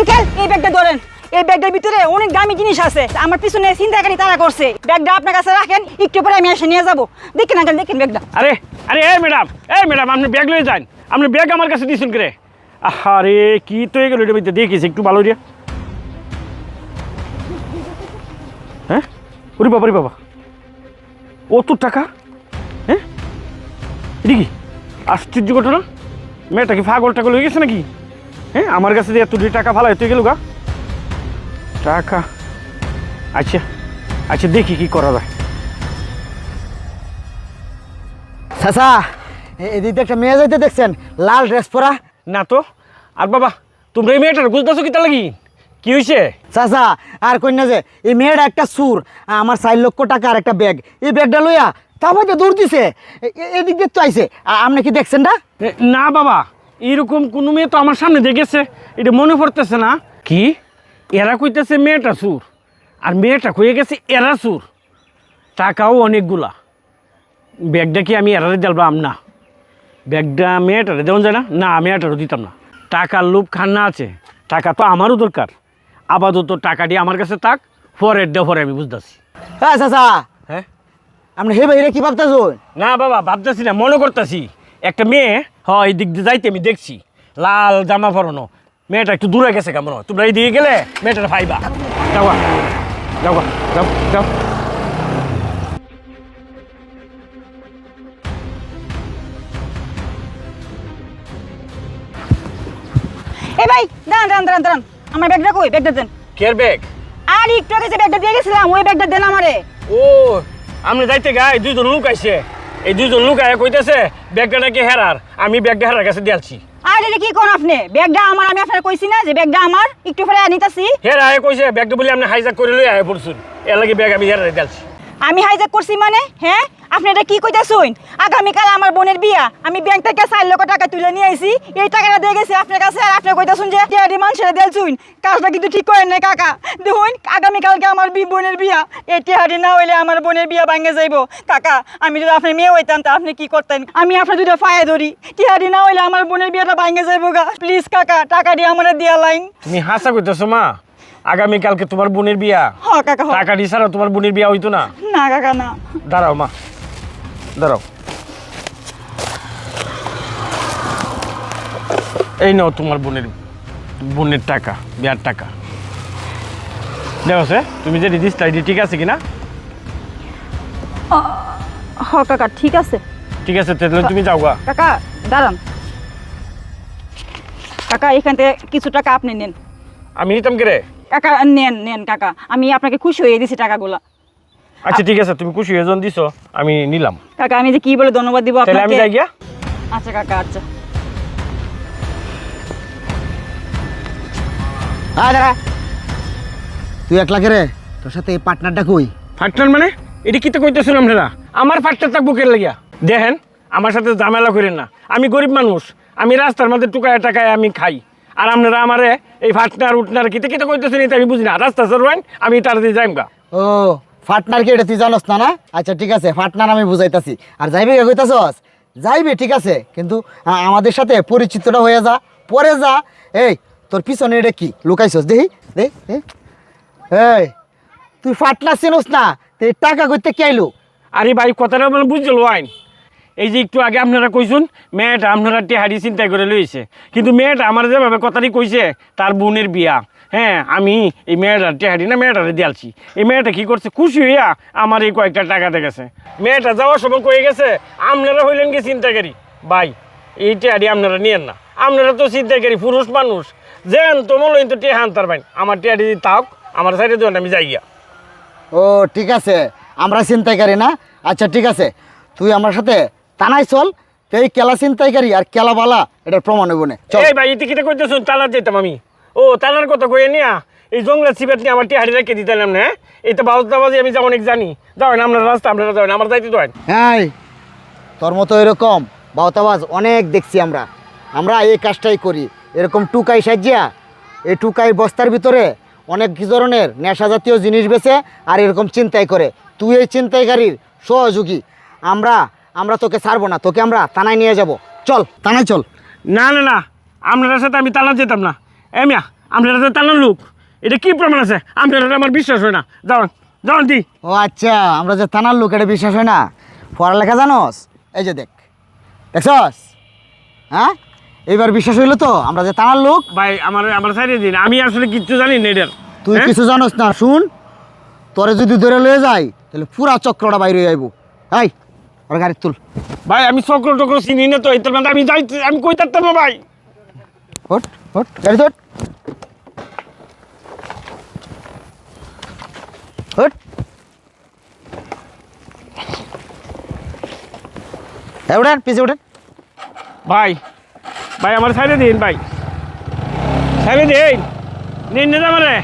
Uncle এই ব্যাগটা ধরেন। এই ব্যাগটার ভিতরে অনেক দামি জিনিস আছে, আমার পিছনে ছিনতাইকারী তারা করছে। ব্যাগটা আপনার কাছে রাখেন, একটু পরে আমি এসে নিয়ে যাবো। দেখেন আঙ্কেল, দেখেন ব্যাগটা। আরে আরে এই ম্যাডাম আপনি ব্যাগ লয়ে যান। আপনি ব্যাগ আমার কাছে দিয়েছেন করে। আরে কি তো এগুলো এটা ভিতরে দেখিস একটু ভালো দিয়ে। হ্যাঁ ওরে বাবা অত টাকা। হ্যাঁ এটা কি আশ্চর্য ঘটনা। মেয়েটা কি পাগল টাগল হয়ে গেছে নাকি? হ্যাঁ আমার কাছে এত টাকা ভালো হতে গেল গা টাকা। আচ্ছা আচ্ছা দেখি কি করা যায়। চাচা এদিকে একটা মেয়ে যাইতে দেখছেন, লাল ড্রেস পরা? না তো। আর বাবা তোমরা এই মেয়েটার বুঝতেছো কি তা লাগি? কি হয়েছে? চাচা আর কন্যা যে এই মেয়েটা একটা সুর, আমার 4 লক্ষ টাকার একটা ব্যাগ, এই ব্যাগটা লইয়া তারপরে তো দৌড় দিছে, এদিক দিয়ে তো আইছে। আপনি কি দেখছেন না? না বাবা এরকম কোনো মেয়ে তো আমার সামনে দেখেছে, এটা মনে পড়তেছে না। কি এরা কইতেছে মেয়েটা সুর, আর মেয়েটা কয়ে গেছে এরা সুর। টাকাও অনেকগুলা। ব্যাগটা কি আমি এরারে দিলাম? না, ব্যাগটা মেয়েটারে দেওয়া যায় না? না মেয়েটারও দিতাম না। টাকার লোভ খান্না আছে, টাকা তো আমারও দরকার। আপাতত টাকাটি আমার কাছে থাক, পরের দেওয়া পরে আমি বুঝতেছি। হ্যাঁ চাচা, হ্যাঁ আপনি হে ভাইরে কি ভাবতেছ? না বাবা ভাবতেছি না, মনে করতেছি একটা মেয়ে হয় এই দিক দিয়ে যাইতে আমি দেখছি, লাল জামা পরানো। মেয়েটা একটু দূরে গেছে কেমন, তোমরা এই দিকে গেলে মেয়েটা পাইবা। যাও যাও যাও যাও। এই ভাই দাঁড়ান, আমার ব্যাগটা কই? ব্যাগটা দেন। Care bag? আর একটু আগে যে ব্যাগটা দিয়ে গেছিলাম ওই ব্যাগটা দেন আমারে। ও আমরা যাইতে গাই দুইজন লোক আইছে, এই দুইজন লোক আয় কইতেছে ব্যাগটা নাকি হেরার। আমি ব্যাগটা হেরার কাছে দিয়েছি। আর এটা কি কোন আপনি? ব্যাগটা আমার, আমি আপনার কইছি না যে ব্যাগটা আমার, একটু পরে নিতাছি। হেরা আয় কইছে ব্যাগটা বলে আপনি হাইজাক করে লই আয় পড়ছুন, এর লাগি ব্যাগ আমি হেরার দিয়েছি। আমি হাইজ্যাক করছি মানে? হ্যাঁ আপনি এটা কি কইতাছুন? আগামীকাল আমার বোনের বিয়া, আমি ব্যাংক থেকে 4 লক্ষ টাকা তুলে নিয়ে আইছি, এই টাকাটা দিয়ে গেছি আপনার কাছে, আর আপনি কইতাছুন যে টিয়ারি মানুষের দেলছুন। কাজটা কিন্তু ঠিক করেন না কাকা। দেখুন আগামীকালকে আমার বোনের বিয়া, এই টিয়ারি না হইলে আমার বোনের বিয়া ভাঙে যাইব। কাকা আমি যদি আপনার মেয়ে হইতাম তা আপনি কি করতেন? আমি আপনার দুটো পায়ে ধরি, টিয়ারি না হইলে আমার বোনের বিয়াটা ভাঙে যাইব গা। প্লিজ কাকা টাকা দিয়ে আমার দিয়া লাইন। তুমি হাসা কইতেছো মা? আগামীকালকে তোমার বোনের বিয়া, হ কাকা হ। টাকা দিয়ে ছাড়া তোমার বোনের বিয়া হইতো না? না কাকা না। দাঁড়াও মা, দাঁড়াও। এই নাও তোমার বোনের টাকা, বিয়ার টাকা। দেখো সে তুমি যে দিস ঠিক আছে কিনা? হ কাকা ঠিক আছে। ঠিক আছে তাহলে তুমি যাও গা। কাকা দাঁড়ান, কাকা এখান থেকে কিছু টাকা আপনি নেন। আমি নিতাম কে রে? কাকা নেন কাকা, আমি আপনাকে খুশি হয়ে দিছি টাকাগুলো। আচ্ছা ঠিক আছে, তুমি খুশি হয়ে যখন দিছো আমি নিলাম। কাকা আমি যে কি বলে ধন্যবাদ দিব তাহলে আমি আপনাকে। যাই গিয়া। আচ্ছা কাকা আচ্ছা। দাঁড়া, তুই একলা কে রে? তোর সাথে এই পার্টনারটা কই? ফাটটার মানে এটা কি তো কইতেছেন আপনারা? আমার ফাটটার তাক বুকের লাগিয়া দেখেন, আমার সাথে ঝামেলা করেন না। আমি গরিব মানুষ, আমি রাস্তার মধ্যে টুকায় টাকায় আমি খাই, আর আপনারা আমারে এই ফাটনার উঠনার কিতে কিতে কইতেছেন এটা আমি বুঝি না। রাস্তা সরবেন আমি তাড়াতাড়ি যাইম গা। ও পার্টনার কি এটা তুই জানোস না? না আচ্ছা ঠিক আছে, পার্টনার আমি বুঝাইতাছি। আর যাইবে কে কইতাছস? যাইবে ঠিক আছে, কিন্তু আমাদের সাথে পরিচিতটা হয়ে যা, পরে যা। এই তোর পিছনে এটা কি লুকাইছস? দেখি দে। এই তুই পার্টনার চিনোস না, তুই টাকা করতে কে আইলো? আরে ভাই কথাটা মানে বুঝছিল আইন। এই যে একটু আগে আপনারা কইছুন মেয়েটা আপনারা টেহারি চিন্তা করে লইছে, কিন্তু মেয়েটা আমার যেভাবে কথাটি কইছে তার বোনের বিয়া। হ্যাঁ আমি এই মেয়েটার টেহারি না মেয়েটারে দিয়ালছি। এই মেয়েটা কি করছে খুশি হইয়া আমার এই কয়েকটা টাকা দেখেছে। মেয়েটা যাওয়ার সময় কয়ে গেছে আপনারা হইলেন কি চিন্তাকারী। ভাই এই টেহারি আপনারা নিয়েন না, আপনারা তো চিন্তাকারী পুরুষ মানুষ। যেন তোমার তো টেহা আনতার ভাই, আমার টেহারি তাক আমার সাইডে দেন আমি যাই গিয়া। ও ঠিক আছে, আমরা চিন্তাইকারী না? আচ্ছা ঠিক আছে, তুই আমার সাথে টানাই চল, তো এই কেলা চিন্তাইকারী আর কেলাবালা এটার প্রমাণ হইব না। চল। এই ভাই ইতি কিটা কইতেছ তালার যেতাম আমি। ও তালার কথা কইয়ে নিয়া এই জঙ্গলের সিবেট নিয়ে আমার টিহারি রেখে দিতাম না। এই তো বাউজদাবাজি আমি যা অনেক জানি। যাও না আপনার রাস্তা আপনারা যাও না, আমার যাইতে দেন। হ্যাঁ তোর মতো এরকম বাউতাবাজ অনেক দেখছি আমরা। আমরা এই কাজটাই করি, এরকম টুকাই সাজিয়া এই টুকাই বস্তার ভিতরে অনেক ধরনের নেশা জাতীয় জিনিস বেচে আর এরকম চিন্তাই করে। তুই এই চিন্তাইকারীর সহযোগী। আমরা তোকে ছাড়বো না, তোকে আমরা থানায় নিয়ে যাব। চল থানায় চল। না না না আপনার সাথে আমি তালা যেতাম না। মিয়া আপনারা তো টানার লোক, এটা কি প্রমাণ আছে? আপনারা আমার বিশ্বাস হয় না, যাওয়ান যাওয়ান দি। ও আচ্ছা, আমরা যে থানার লোক এটা বিশ্বাস হয় না? পড়ালেখা জানোস? এই যে দেখছস? হ্যাঁ, এইবার বিশ্বাস হইলো তো আমরা যে থানার লোক? ভাই আমার সাইডে দিন, আমি আসলে কিচ্ছু জানি না এটার। তুই হ্যাঁ? কিছু জানোস না? শুন, তোরে যদি ধরে লয়ে যাই তাহলে পুরা চক্রটা বাইরে হয়ে যাইব। এই ওর গাড়ি তুল। ভাই আমি চক্র টক্র চিনি না তো, এই মানে আমি যাই, আমি কই থাকতাম না ভাই। হট হট গাড়ি ধর। হট। উঠেন, পিছিয়ে উঠেন। ভাই ভাই আমার সাইডে দিন, ভাই সাইডে দিন, নিন না আমারে।